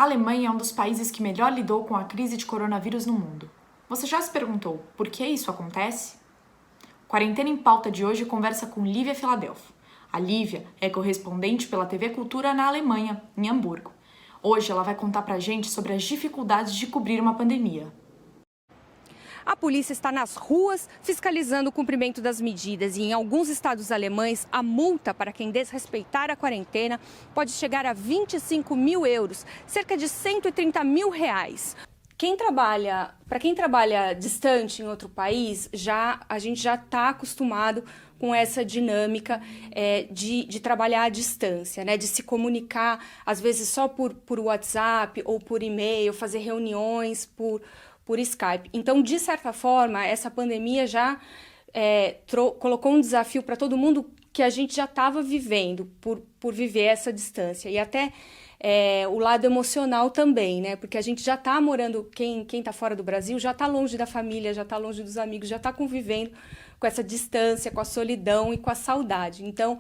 A Alemanha é um dos países que melhor lidou com a crise de coronavírus no mundo. Você já se perguntou por que isso acontece? Quarentena em Pauta de hoje conversa com Lívia Filadelfo. A Lívia é correspondente pela TV Cultura na Alemanha, em Hamburgo. Hoje ela vai contar pra gente sobre as dificuldades de cobrir uma pandemia. A polícia está nas ruas fiscalizando o cumprimento das medidas e em alguns estados alemães a multa para quem desrespeitar a quarentena pode chegar a 25 mil euros, cerca de 130 mil reais. Para quem trabalha distante em outro país, a gente já está acostumado com essa dinâmica de trabalhar à distância, né? De se comunicar, às vezes só por WhatsApp ou por e-mail, fazer reuniões por Skype. Então, de certa forma, essa pandemia já colocou um desafio para todo mundo que a gente já estava vivendo por viver essa distância. E até o lado emocional também, né? Porque a gente já está morando, quem está fora do Brasil, já está longe da família, já está longe dos amigos, já está convivendo com essa distância, com a solidão e com a saudade. Então,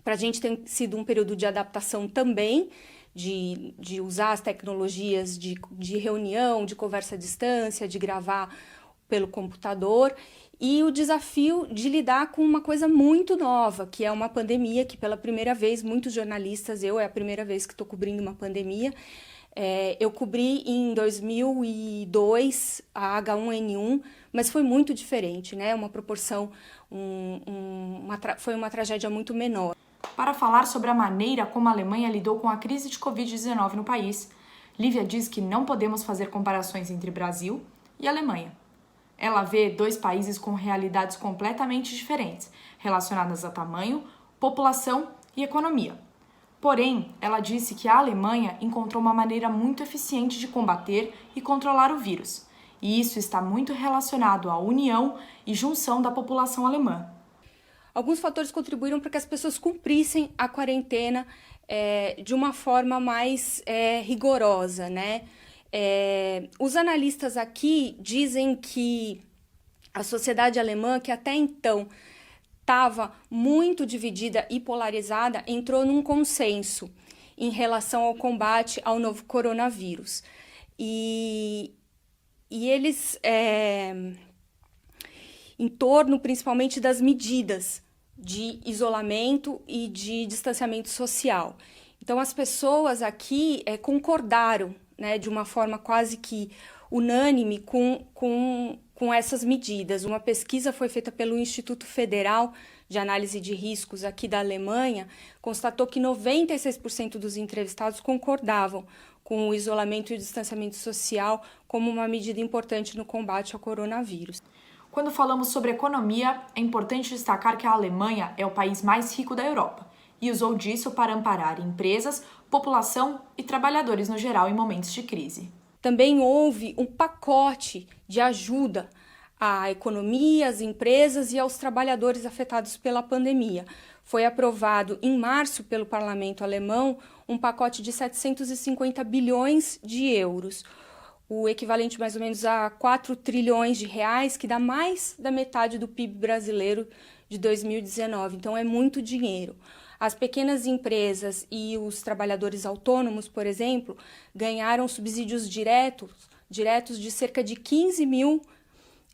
para a gente tem sido um período de adaptação também, de usar as tecnologias de reunião, de conversa à distância, de gravar pelo computador, e o desafio de lidar com uma coisa muito nova, que é uma pandemia, que pela primeira vez, muitos jornalistas, é a primeira vez que estou cobrindo uma pandemia. Eu cobri em 2002 a H1N1, mas foi muito diferente, né? Uma proporção, foi uma tragédia muito menor. Para falar sobre a maneira como a Alemanha lidou com a crise de Covid-19 no país, Lívia diz que não podemos fazer comparações entre Brasil e Alemanha. Ela vê dois países com realidades completamente diferentes, relacionadas a tamanho, população e economia. Porém, ela disse que a Alemanha encontrou uma maneira muito eficiente de combater e controlar o vírus, e isso está muito relacionado à união e junção da população alemã. Alguns fatores contribuíram para que as pessoas cumprissem a quarentena de uma forma mais rigorosa, né? Os analistas aqui dizem que a sociedade alemã, que até então estava muito dividida e polarizada, entrou num consenso em relação ao combate ao novo coronavírus. E eles, em torno principalmente das medidas de isolamento e de distanciamento social. Então, as pessoas aqui concordaram, né, de uma forma quase que unânime com essas medidas. Uma pesquisa foi feita pelo Instituto Federal de Análise de Riscos aqui da Alemanha, constatou que 96% dos entrevistados concordavam com o isolamento e o distanciamento social como uma medida importante no combate ao coronavírus. Quando falamos sobre economia, é importante destacar que a Alemanha é o país mais rico da Europa e usou disso para amparar empresas, população e trabalhadores no geral em momentos de crise. Também houve um pacote de ajuda à economia, às empresas e aos trabalhadores afetados pela pandemia. Foi aprovado em março pelo parlamento alemão um pacote de 750 bilhões de euros, o equivalente mais ou menos a 4 trilhões de reais, que dá mais da metade do PIB brasileiro de 2019. Então é muito dinheiro. As pequenas empresas e os trabalhadores autônomos, por exemplo, ganharam subsídios diretos de cerca de 15 mil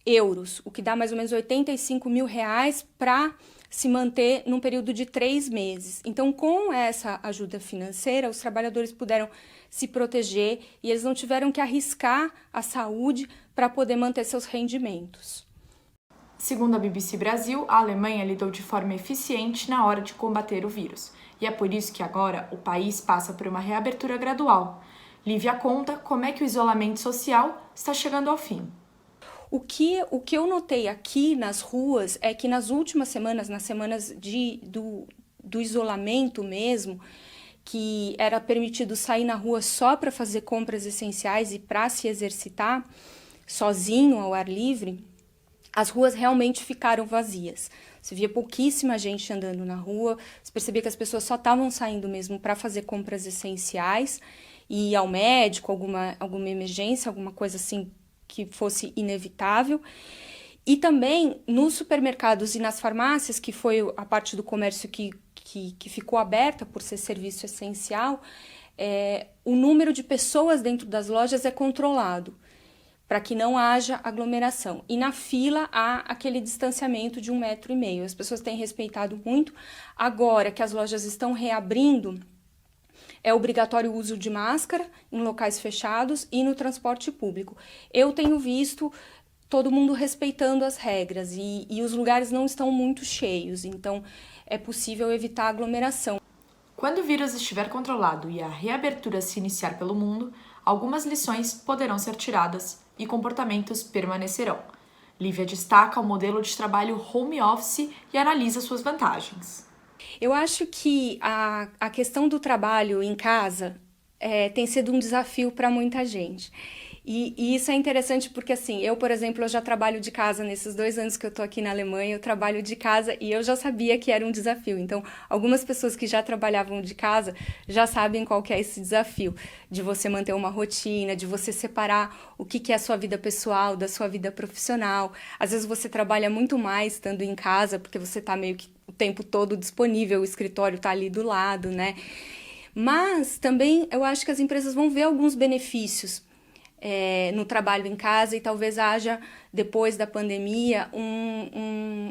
euros, o que dá mais ou menos 85 mil reais para se manter num período de 3 meses. Então, com essa ajuda financeira, os trabalhadores puderam se proteger e eles não tiveram que arriscar a saúde para poder manter seus rendimentos. Segundo a BBC Brasil, a Alemanha lidou de forma eficiente na hora de combater o vírus, e é por isso que agora o país passa por uma reabertura gradual. Lívia conta como é que o isolamento social está chegando ao fim. O que eu notei aqui nas ruas é que nas últimas semanas, nas semanas do isolamento mesmo, que era permitido sair na rua só para fazer compras essenciais e para se exercitar sozinho ao ar livre, as ruas realmente ficaram vazias. Você via pouquíssima gente andando na rua, você percebia que as pessoas só estavam saindo mesmo para fazer compras essenciais e ir ao médico, alguma emergência, alguma coisa assim que fosse inevitável. E também nos supermercados e nas farmácias, que foi a parte do comércio que ficou aberta por ser serviço essencial, o número de pessoas dentro das lojas é controlado, para que não haja aglomeração. E na fila há aquele distanciamento de 1,5 metro. As pessoas têm respeitado muito. Agora que as lojas estão reabrindo, é obrigatório o uso de máscara em locais fechados e no transporte público. Eu tenho visto todo mundo respeitando as regras e os lugares não estão muito cheios, então é possível evitar aglomeração. Quando o vírus estiver controlado e a reabertura se iniciar pelo mundo, algumas lições poderão ser tiradas e comportamentos permanecerão. Lívia destaca o modelo de trabalho home office e analisa suas vantagens. Eu acho que a questão do trabalho em casa tem sido um desafio para muita gente. E isso é interessante porque, assim, eu, por exemplo, eu já trabalho de casa nesses 2 anos que eu tô aqui na Alemanha, eu trabalho de casa e eu já sabia que era um desafio. Então, algumas pessoas que já trabalhavam de casa já sabem qual que é esse desafio, de você manter uma rotina, de você separar o que é a sua vida pessoal da sua vida profissional. Às vezes você trabalha muito mais estando em casa, porque você tá meio que o tempo todo disponível, o escritório tá ali do lado, né? Mas também eu acho que as empresas vão ver alguns benefícios no trabalho em casa e talvez haja, depois da pandemia,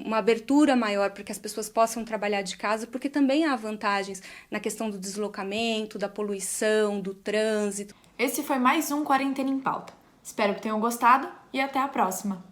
uma abertura maior para que as pessoas possam trabalhar de casa, porque também há vantagens na questão do deslocamento, da poluição, do trânsito. Esse foi mais um Quarentena em Pauta. Espero que tenham gostado e até a próxima!